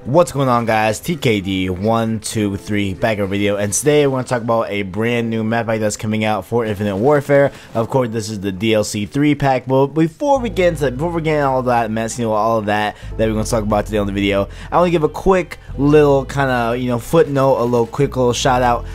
What's going on, guys? TKD123 back in a video, and today we're going to talk about a brand new map pack that's coming out for Infinite Warfare. Of course, this is the DLC 3 pack, but before we get into all that mess, all of that we're going to talk about today on the video, I want to give a quick little kind of footnote, a quick little shout out.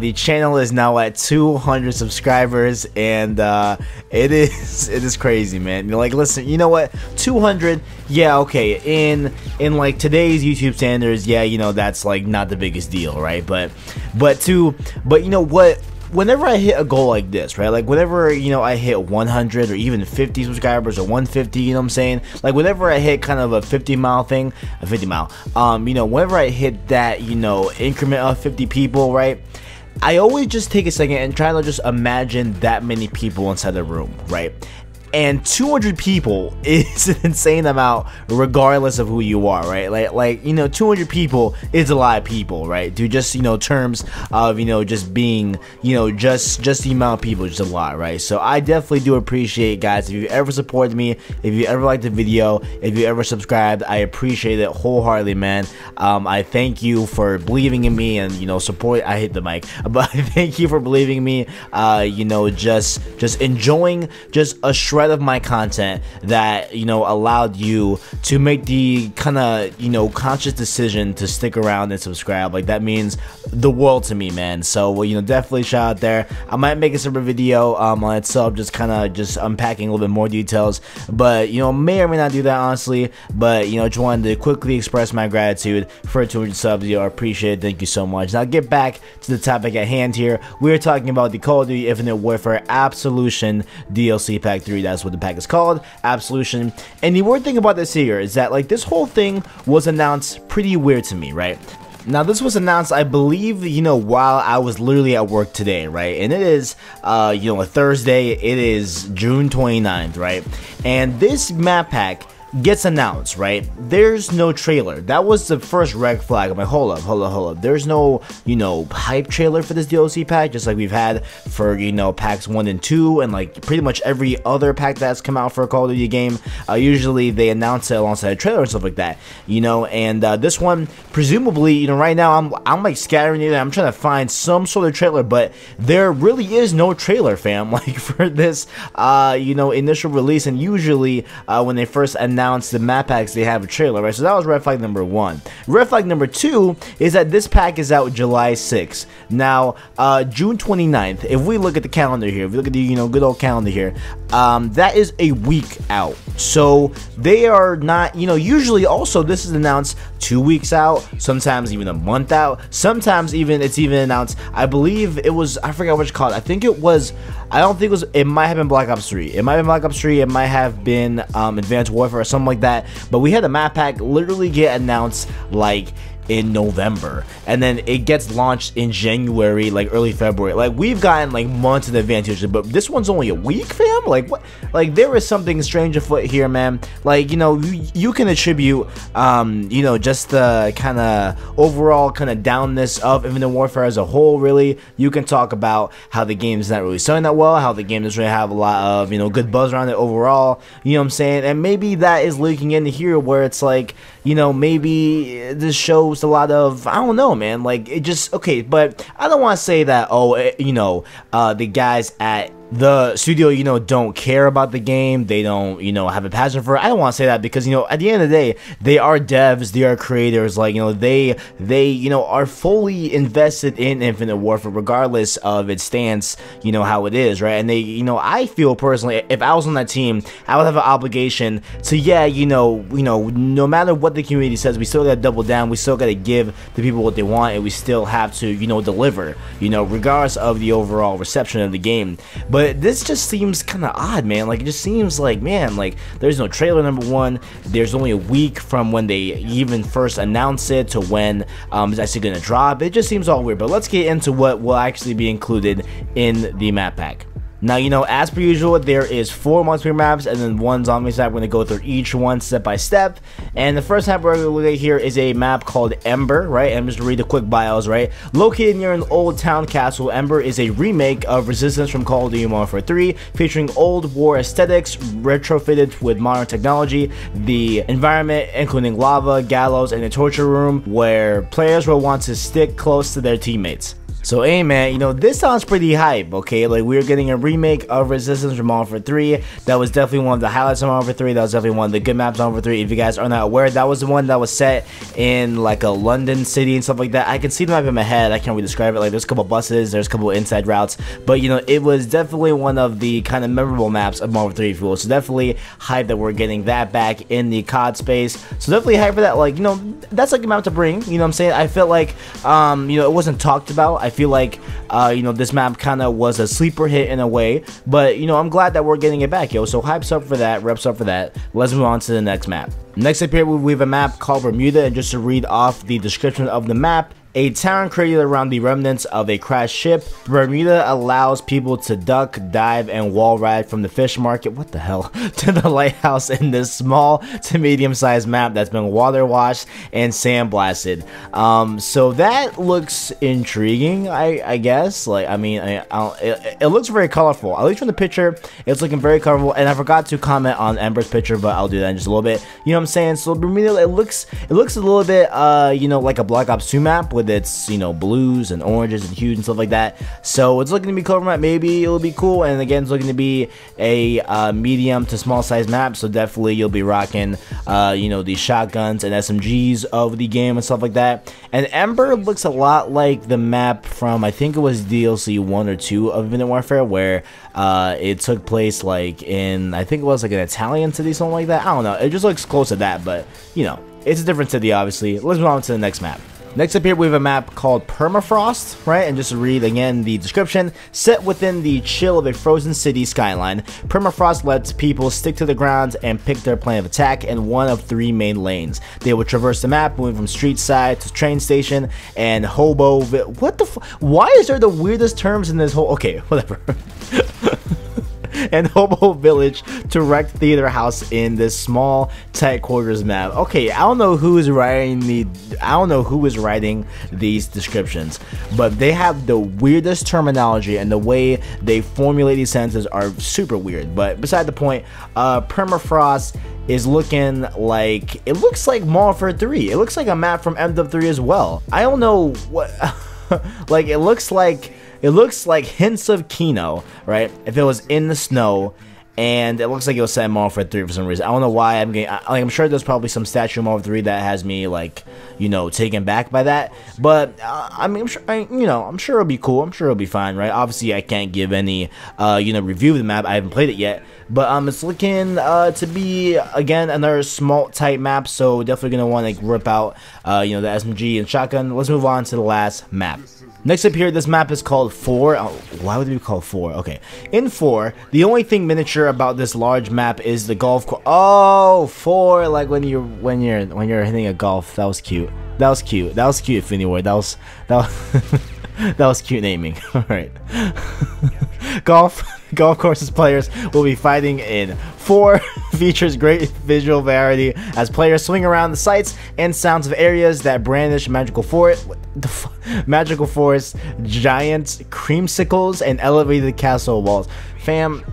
The channel is now at 200 subscribers, and it is crazy, man. Listen, you know what, 200, yeah, okay, in like today's YouTube standards, yeah, that's like not the biggest deal, right? But you know what, whenever I hit a goal like this, right, like whenever I hit 100 or even 50 subscribers or 150, you know what I'm saying, like whenever I hit kind of a 50 mile thing, whenever I hit that increment of 50 people, right, I always just take a second and try to just imagine that many people inside the room, right? And 200 people is an insane amount regardless of who you are, right? Like 200 people is a lot of people, right? Dude, just terms of just being just the amount of people, just a lot, right? So I definitely do appreciate, guys, if you ever supported me, if you ever liked the video, if you ever subscribed, I appreciate it wholeheartedly, man. I thank you for believing in me and support. I hit the mic, but thank you for believing in me. Just enjoying just a shred of my content that allowed you to make the kind of conscious decision to stick around and subscribe. Like, that means the world to me, man. So definitely shout out there. I might make a separate video on itself, just unpacking a little bit more details, but may or may not do that, honestly. But just wanted to quickly express my gratitude for 200 subs. I appreciate it. Thank you so much. Now get back to the topic at hand here. We're talking about the Call of Duty Infinite Warfare Absolution DLC Pack 3. That's what the pack is called, Absolution. And the weird thing about this here is that, like, this whole thing was announced pretty weird to me, right? Now, this was announced, I believe, while I was literally at work today, right? And it is, a Thursday. It is June 29th, right? And this map pack gets announced, right? There's no trailer. That was the first red flag. I'm like, hold up. There's no, hype trailer for this DLC pack, just like we've had for, packs 1 and 2, and like pretty much every other pack that's come out for a Call of Duty game. Usually they announce it alongside a trailer and stuff like that, and this one, presumably, right now I'm like scattering it. I'm trying to find some sort of trailer, but there really is no trailer, fam, like for this, initial release. And usually, when they first announce the map packs, they have a trailer, right? So that was red flag number 1. Red flag number 2 is that this pack is out July 6th. Now, June 29th, if we look at the calendar here, if we look at the, good old calendar here, that is a week out. So they are not, usually also this is announced 2 weeks out, sometimes even a month out, sometimes even it's even announced, I believe it was, I forgot what it's called. I think it was, I don't think it was, it might have been Black Ops 3. It might have been Black Ops 3, it might have been Advanced Warfare or something like that. But we had a map pack literally get announced like in November, and then it gets launched in January, like early February. Like, we've gotten like months in advance usually, but this one's only a week, fam. Like, what? Like, there is something strange afoot here, man. Like, you can attribute just the kind of overall kind of downness of Infinite Warfare as a whole. Really, you can talk about how the game's not really selling that well, how the game doesn't really have a lot of good buzz around it overall, what I'm saying. And maybe that is leaking into here, where it's like, maybe this shows a lot of, I don't know, man, like, it just, okay, but I don't want to say that, the guys at the studio, don't care about the game, they don't, have a passion for it. I don't want to say that, because, at the end of the day, they are devs, they are creators, like, they are fully invested in Infinite Warfare, regardless of its stance, how it is, right? And they, I feel personally, if I was on that team, I would have an obligation to, no matter what the community says, we still gotta double down, we still gotta give the people what they want, and we still have to, deliver, regardless of the overall reception of the game. But this just seems kind of odd, man. Like, it just seems like, man, like, there's no trailer, number 1. There's only a week from when they even first announced it to when it's actually going to drop. It just seems all weird. But let's get into what will actually be included in the map pack. Now, you know, as per usual, there is 4 multiplayer maps and then 1 zombie map. We're going to go through each one step by step. And the first map we're going to look at here is a map called Ember, right? And just to read the quick bios, right? Located near an old town castle, Ember is a remake of Resistance from Call of Duty Modern Warfare 3, featuring old war aesthetics, retrofitted with modern technology. The environment, including lava, gallows, and a torture room where players will want to stick close to their teammates. So hey man, you know, this sounds pretty hype, okay? Like, we're getting a remake of Resistance from Modern Warfare 3. That was definitely one of the highlights of Modern Warfare 3. That was definitely one of the good maps of Modern Warfare 3. If you guys are not aware, that was the one that was set in like a London city and stuff like that. I can see the map in my head. I can't really describe it. Like, there's a couple buses, there's a couple inside routes, but you know, it was definitely one of the kind of memorable maps of Modern Warfare 3, if you will. So definitely hype that we're getting that back in the COD space. So definitely hype for that. Like, you know, that's like a map to bring. You know what I'm saying? I feel like, you know, it wasn't talked about. I feel like, you know, this map kind of was a sleeper hit in a way, but you know, I'm glad that we're getting it back, yo. So hype's up for that, reps up for that. Let's move on to the next map. Next up here, we have a map called Bermuda, and just to read off the description of the map: a town created around the remnants of a crashed ship. Bermuda allows people to duck, dive, and wall ride from the fish market, what the hell, to the lighthouse in this small to medium-sized map that's been water washed and sandblasted. So that looks intriguing, I guess. Like, I mean, it looks very colorful. At least from the picture, it's looking very colorful. And I forgot to comment on Ember's picture, but I'll do that in just a little bit. You know what I'm saying? So Bermuda, it looks a little bit, you know, like a Black Ops 2 map with its, you know, blues and oranges and hues and stuff like that. So it's looking to be cover map. Maybe it'll be cool. And again, it's looking to be a medium to small size map. So definitely you'll be rocking, you know, the shotguns and SMGs of the game and stuff like that. And Ember looks a lot like the map from, I think it was DLC 1 or 2 of Infinite Warfare, where it took place like in, I think it was like an Italian city, something like that. I don't know. It just looks close to that, but you know, it's a different city, obviously. Let's move on to the next map. Next up here, we have a map called Permafrost, right? And just to read again the description: set within the chill of a frozen city skyline, Permafrost lets people stick to the ground and pick their plan of attack in one of 3 main lanes. They will traverse the map, moving from street side to train station and hobo. What the why is there the weirdest terms in this whole? Okay, whatever. And hobo village to wreck theater house in this small tight quarters map. Okay, I don't know who is writing these descriptions, but they have the weirdest terminology, and the way they formulate these sentences are super weird. But beside the point, Permafrost is looking like, it looks like Modern Warfare 3. It looks like a map from MW3 as well. I don't know what like, it looks like hints of Kino, right? If it was in the snow, and it looks like it was set in Modern Warfare 3 for some reason. I don't know why I'm getting, I'm sure there's probably some statue in Modern Warfare 3 that has me, like, you know, taken back by that. But I mean, I'm sure it'll be cool. I'm sure it'll be fine, right? Obviously, I can't give any, you know, review of the map. I haven't played it yet. But it's looking to be, again, another small type map. So definitely gonna want to rip out, you know, the SMG and shotgun. Let's move on to the last map. Next up here, this map is called Fore. Oh, why would it be called Fore? Okay, in Fore, the only thing miniature about this large map is the golf course. Oh, Fore, like when you're hitting a golf. That was cute. That was cute. That was cute. Anyway, that was that was cute naming. All right. Golf courses players will be fighting in Fore. Features great visual variety as players swing around the sights and sounds of areas that brandish magical forest, giant creamsicles, and elevated castle walls. Fam,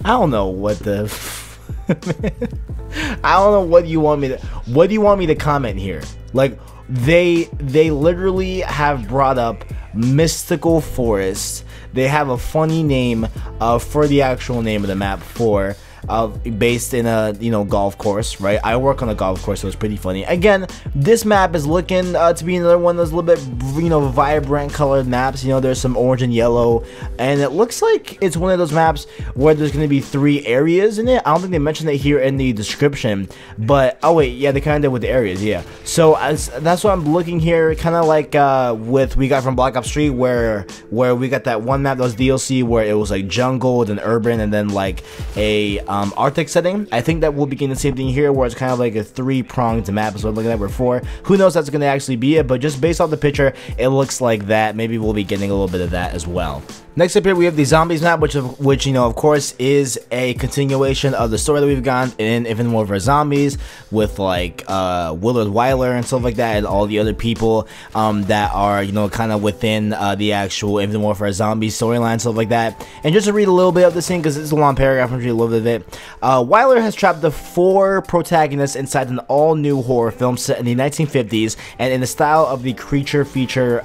I don't know what the I don't know what you want me to comment here. Like, they literally have brought up mystical forest. They have a funny name for the actual name of the map, Fore, based in a, you know, golf course, right? I work on a golf course, so it's pretty funny. Again, this map is looking to be another one that's a little bit, you know, vibrant colored maps. You know, there's some orange and yellow, and it looks like it's one of those maps where there's going to be 3 areas in it. I don't think they mentioned it here in the description, but oh wait, yeah, they kind of did with the areas, yeah. So that's what I'm looking here, kind of like with we got from Black Ops 3, where we got that one map that was DLC where it was like jungle, then urban, and then like a Arctic setting. I think that we'll begin the same thing here, where it's kind of like a 3-pronged map. So looking at we're 4. Who knows that's going to actually be it, but just based off the picture, it looks like that. Maybe we'll be getting a little bit of that as well. Next up here, we have the zombies map, which you know, of course, is a continuation of the story that we've gotten in Infinite Warfare Zombies, with like Willard Wyler and stuff like that, and all the other people that are, you know, kind of within the actual Infinite Warfare Zombies storyline, stuff like that. And just to read a little bit of this thing, because it's a long paragraph, I'm going to read a little bit of it. Wyler has trapped the 4 protagonists inside an all-new horror film set in the 1950s, and in the style of the creature feature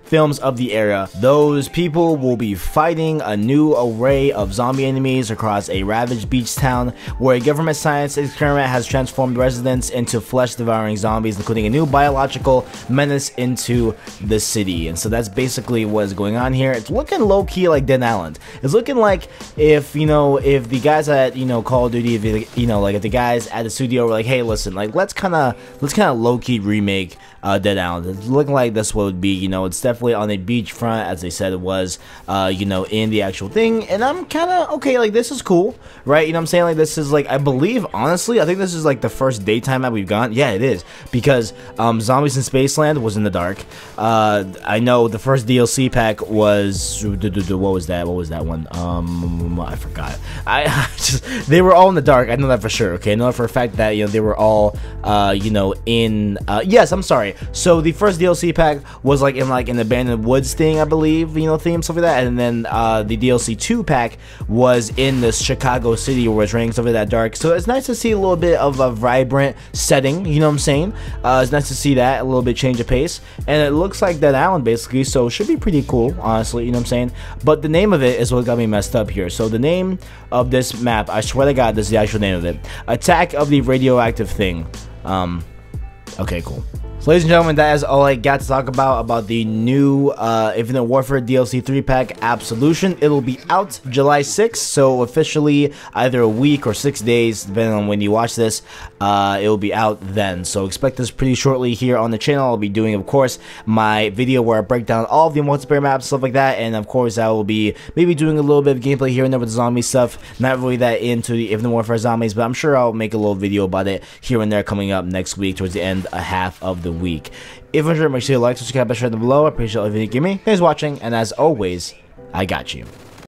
films of the era. Those people will be fighting a new array of zombie enemies across a ravaged beach town, where a government science experiment has transformed residents into flesh-devouring zombies, including a new biological menace into the city. And so that's basically what's going on here. It's looking low-key like Dead Island. It's looking like if, you know, if the guys at, you know, Call of Duty, if, you know, like if the guys at the studio were like, hey, listen, like let's kind of low-key remake Dead Island. It's looking like this would be, you know, it's definitely on a beach front, as they said it was, you know, in the actual thing. And I'm kind of okay, like this is cool, right? You know what I'm saying? Like this is like, I believe, honestly, I think this is like the first daytime map we've gotten. Yeah, it is, because Zombies in Spaceland was in the dark. I know the first DLC pack was, what was that one? I forgot. They were all in the dark. I know that for sure. Okay, I know for a fact that, you know, they were all you know, in yes, I'm sorry. So the first DLC pack was like in an abandoned woods thing, I believe, you know, theme, stuff like that. And then the DLC 2 pack was in this Chicago city where it's raining, stuff like that, dark. So it's nice to see a little bit of a vibrant setting, you know what I'm saying? It's nice to see that, a little bit change of pace. And it looks like Dead Island basically, so it should be pretty cool, honestly, you know what I'm saying? But the name of it is what got me messed up here. So the name of this map, I swear to God, this is the actual name of it. Attack of the Radioactive Thing. Okay, cool. So ladies and gentlemen, that is all I got to talk about the new Infinite Warfare DLC 3 pack, Absolution. It'll be out July 6th, so officially either a week or 6 days, depending on when you watch this, it will be out then. So expect this pretty shortly here on the channel. I'll be doing, of course, my video where I break down all of the multiplayer maps, stuff like that, and of course I will be maybe doing a little bit of gameplay here and there with the zombie stuff. Not really that into the Infinite Warfare Zombies, but I'm sure I'll make a little video about it here and there coming up next week towards the end, a half of the week. If you enjoyed, make sure you like, subscribe, and share down below. I appreciate all of you give me. Thanks for watching, and as always, I got you.